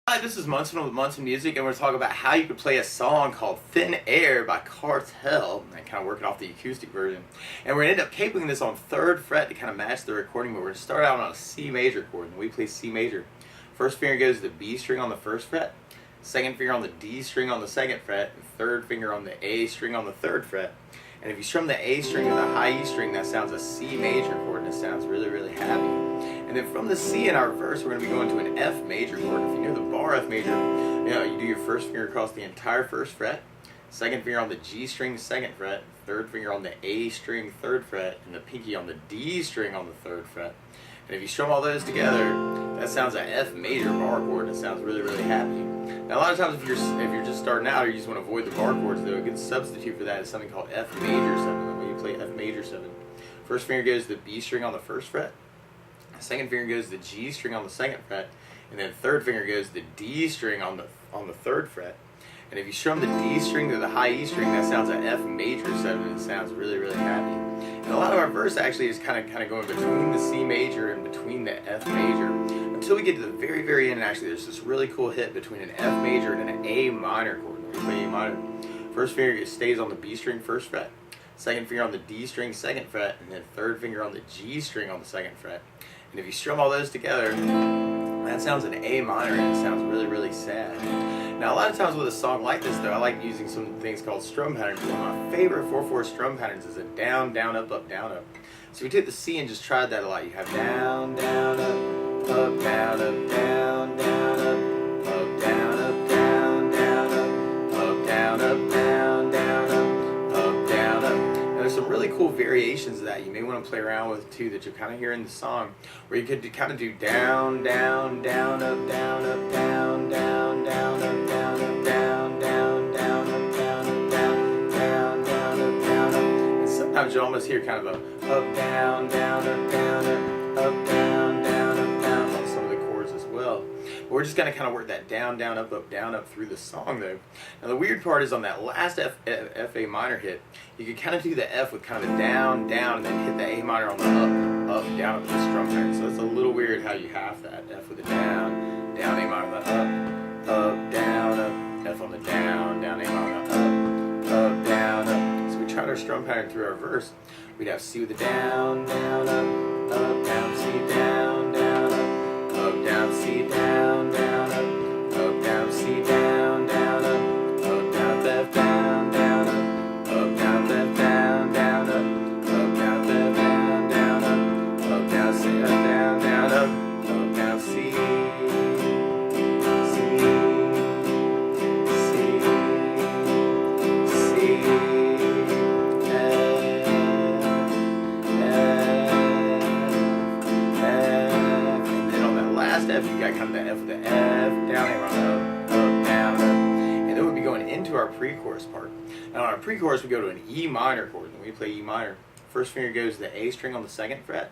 Hi, this is Munson with Munson Music, and we're going to talk about how you can play a song called Thin Air by Cartel, and kind of working off the acoustic version. And we're going to end up caping this on 3rd fret to kind of match the recording, but we're going to start out on a C major chord, and we play C major. First finger goes to the B string on the 1st fret, second finger on the D string on the 2nd fret, and third finger on the A string on the 3rd fret. And if you strum the A string to the high E string, that sounds a C major chord, and it sounds really, really happy. And then from the C in our verse, we're going to be going to an F major chord. If you know the bar F major, you do your first finger across the entire 1st fret, second finger on the G string 2nd fret, third finger on the A string 3rd fret, and the pinky on the D string on the 3rd fret. And if you strum all those together, that sounds an F major bar chord, and it sounds really, really happy. Now a lot of times if you're just starting out or you just want to avoid the bar chords, though, a good substitute for that is something called F major 7, when you play F major 7. First finger goes to the B string on the 1st fret, second finger goes to the G string on the 2nd fret, and then third finger goes to the D string on the 3rd fret. And if you strum the D string to the high E string, that sounds an F major 7, and it sounds really, really happy. And a lot of our verse actually is kind of going between the C major and between the F major until we get to the very, very end. And actually, there's this really cool hit between an F major and an A minor chord. When we play A minor, first finger stays on the B string 1st fret, second finger on the D string 2nd fret, and then third finger on the G string on the 2nd fret. And if you strum all those together, that sounds an A minor, and it sounds really, really sad. Now, a lot of times with a song like this, though, I like using some things called strum patterns. One of my favorite 4/4 strum patterns is a down, down, up, up, down, up. So we take the C and just tried that a lot. You have down, down, up, down, up, down, down, up, down, up, down, down, up, down, up, down, down, up, down, up. Now, there's some really cool variations of that you may want to play around with too that you'll kind of hear in the song, where you could kind of do down, down, down, up, down, up, down, down, down, up. Sometimes you almost hear kind of a up, down, down, up, down, up, down, down, up, down on some of the chords as well. But we're just going to kind of work that down, down, up through the song though. Now the weird part is on that last F A minor hit, you could kind of do the F with kind of a down, down, and then hit the A minor on the up, down with the strum pattern. So it's a little weird how you have that F with a down, down, A minor on the up, down, up, F on the down, down, A minor on the up, down, up. Tried our strum pattern through our verse, we'd have C with a down, down, up, down, C, down, down, up, down, C, down, down, up, down, C, down, down, up, down, left, down, down, up, down, left, down, down, up, down, left, down, down, up, down, C, down, down, up, down, C. F, you got kind of the F with the F, down, up, down, up. And then we'll be going into our pre-chorus part. Now on our pre-chorus, we go to an E minor chord. When we play E minor, first finger goes to the A string on the 2nd fret,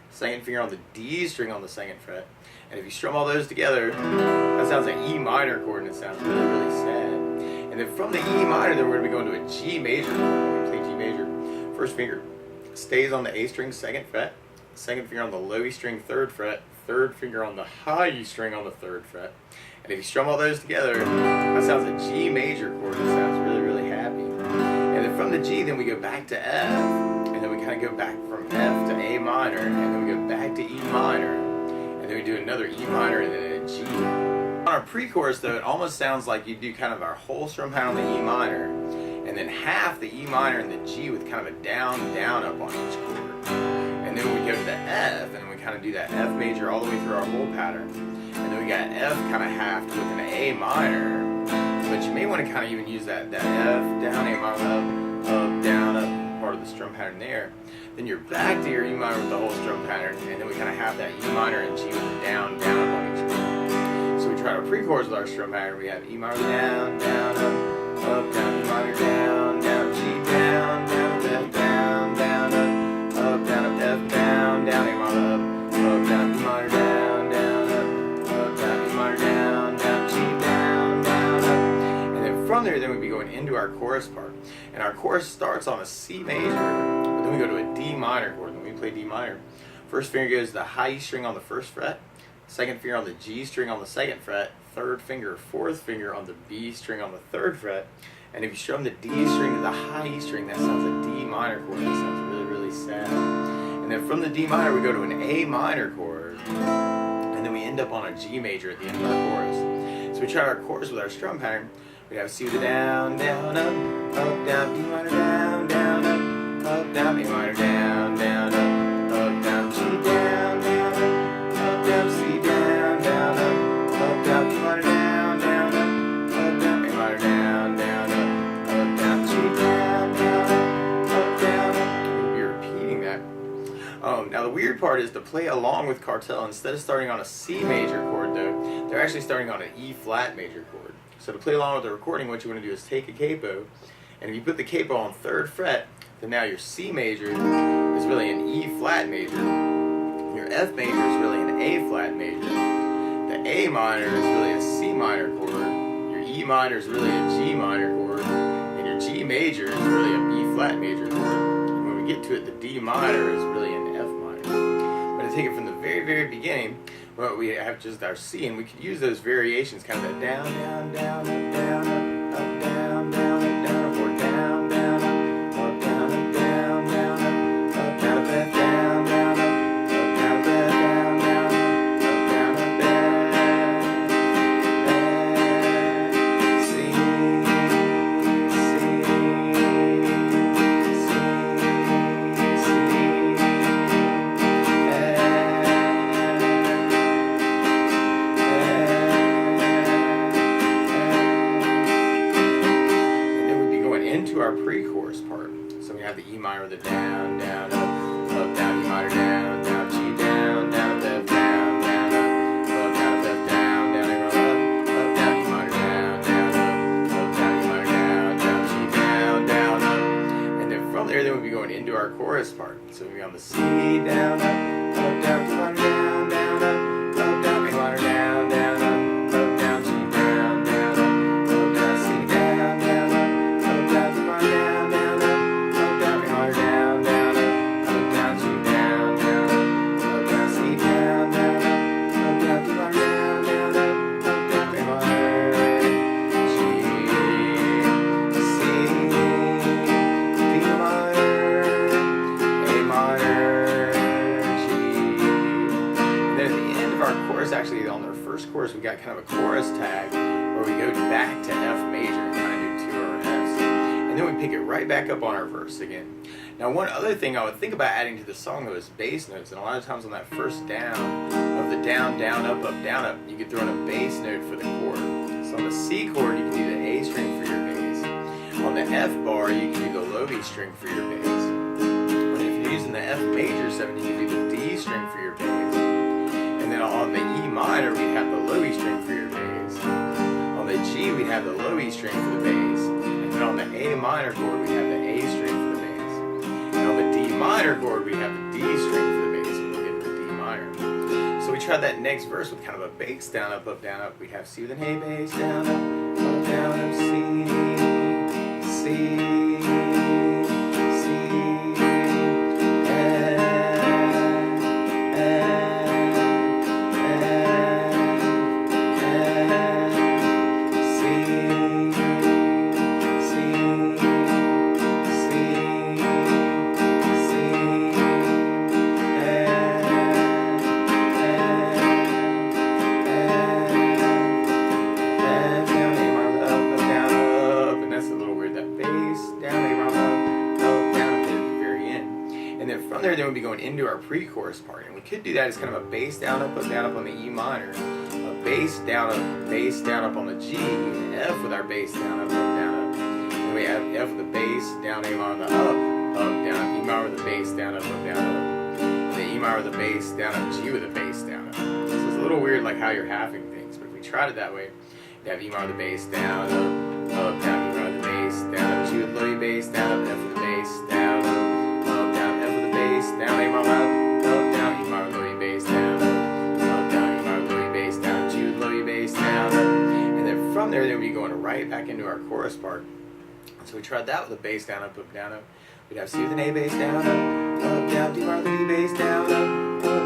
second finger on the D string on the 2nd fret. And if you strum all those together, that sounds like E minor chord, and it sounds really, really sad. And then from the E minor, then we're going to be going to a G major chord. When we play G major, first finger stays on the A string 2nd fret, second finger on the low E string 3rd fret, third finger on the high E string on the 3rd fret. And if you strum all those together, that sounds a G major chord. It sounds really, really happy. And then from the G, then we go back to F, and then we kind of go back from F to A minor, and then we go back to E minor, and then we do another E minor and then a G. On our pre-chorus, though, it almost sounds like you do kind of our whole strum pattern on the E minor, and then half the E minor and the G with kind of a down, down, up on each chord. And then we go to the F, and we kind of do that F major all the way through our whole pattern. And then we got F kind of halved with an A minor. But you may want to kind of even use that F, down, A minor, up, down, up part of the strum pattern there. Then you're back to your E minor with the whole strum pattern, and then we kind of have that E minor and G with a down, down, up on each chord. So we tried our pre-chorus with our strum pattern. We have E minor, down, down, up, down, E minor, down, down, G, down, down, F, down, down, up, down, up, F, down, down, A minor, up, down, E minor, down, down, up, down, E minor, down, down, G, down, down, up. And then from there, then we'd be going into our chorus part. And our chorus starts on a C major, but then we go to a D minor chord. When we play D minor, first finger goes to the high E string on the 1st fret, second finger on the G string on the 2nd fret, third finger or fourth finger on the B string on the 3rd fret. And if you strum the D string to the high E string, that sounds a D minor chord. That sounds really, really sad. And then from the D minor, we go to an A minor chord. And then we end up on a G major at the end of our chorus. So we try our chorus with our strum pattern. We have C with a down, down, up, down, D minor, down, down, up, down, A minor, down, down, up, down, G, down, down, up, down, C, down, down, up, down, D minor, down, down, up, down, A minor, down, down, up, down, G, down, down, up, down. We'll be repeating that. Now the weird part is to play along with Cartel. Instead of starting on a C major chord, though, they're actually starting on an E flat major chord. So to play along with the recording, what you want to do is take a capo, and if you put the capo on 3rd fret, then now your C major is really an E flat major. Your F major is really an A flat major. The A minor is really a C minor chord. Your E minor is really a G minor chord, and your G major is really a B flat major chord. And when we get to it, the D minor is really an F minor. But to take it from the very, very beginning, well, we have just our C, and we could use those variations, kind of that down, down, down, up, down, up, down, down, up, down, up, or down, down, up, down, up, down, down, up, down, up, down, down, up, down, up, down, down, up, down, up, C, our pre-chorus part. So we have the E minor, the down, down, up, down, E minor, down, down, G, down, down, up, F, down, down, up, down, up, F, down, down, A, up, down, E minor, down, down, up, down, E minor, down, down, G, down, down, up. And then from there, then we'll be going into our chorus part. So we'll be on the C, down, up, down, E minor, down, down, up, down, A minor, down, down, up, down, G, down, down, up, down, C, down, down, up, down, down, down, up, down, A minor, down, down, up, down, G, down, down, up, down, C, down, down, up, down, D minor, down, down, up, down, A minor, G, C, D minor, A minor, G. And then at the end of our chorus, actually on our first chorus, we got kind of a chorus tag where we go back to F major and kind of do 2 of our Fs. And then we pick it right back up on our verse again. Now one other thing I would think about adding to the song though is bass notes. And a lot of times on that first down of the down, down, up, down, you could throw in a bass note for the chord. So on the C chord you can do the A string for your bass. On the F bar you can do the low E string for your bass. And if you're using the F major 7 you can do the D string for your bass. And then on the E minor we'd have the low E string for your bass. On the G we'd have the low E string for the bass. And on the A minor chord, we have the A string for the bass. And on the D minor chord, we have the D string for the bass, and we'll get to the D minor. So we tried that next verse with kind of a bass down, up, down, up. We'd have C with an A bass down, up, down, up, C, C, C, F, From there, then we'll be going into our pre-chorus part, and we could do that as kind of a bass down, up on the E minor, a bass down, up on the G, and F with our bass down, up. Then we have F with the bass down, A minor on the up, down, E minor with the bass down, up, and then E minor with the bass down, up, G with the bass down, up. So it's a little weird, like how you're having things, but if we tried it that way, you have E minor with the bass down, up, down, E minor with the bass down, up, G with low E bass down, up, F with the bass down, up, down, F with the bass down, A minor up, down, E minor low E bass down, up, down, E minor low E bass down, G with low E bass down, up. And then from there, then we'd be going right back into our chorus part. So we tried that with a bass down, up, down, up. We'd have C with an A bass down, up, down, D minor low E bass down, up,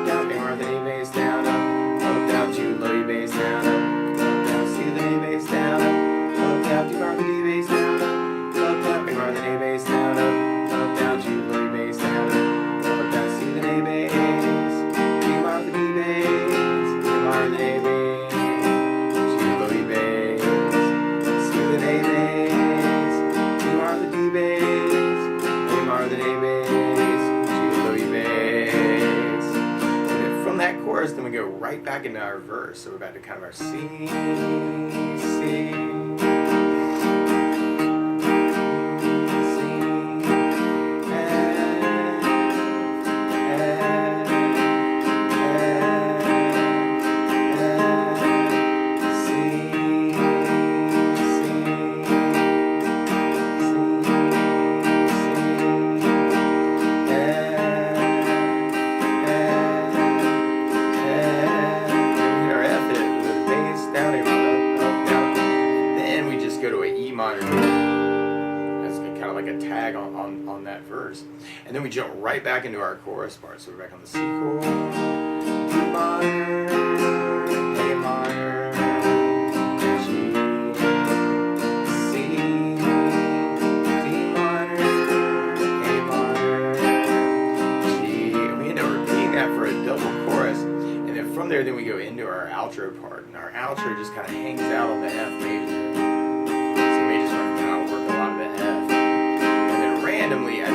down, A minor with an A bass down, up, down, G with low E bass down, up, down, go right back into our verse. So we're back to kind of our C, C. On that verse, and then we jump right back into our chorus part. So we're back on the C chord, D minor, A minor, G, C, D minor, A minor, G. And we end up repeating that for a double chorus, and then from there, then we go into our outro part, and our outro just kind of hangs out on the F major. Randomly at the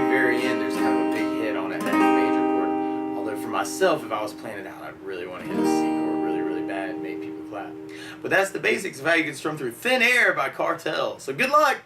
very end, there's kind of a big hit on an F major chord. Although for myself, if I was playing it out, I'd really want to hit a C chord really bad and make people clap. But that's the basics of how you can strum through Thin Air by Cartel. So good luck!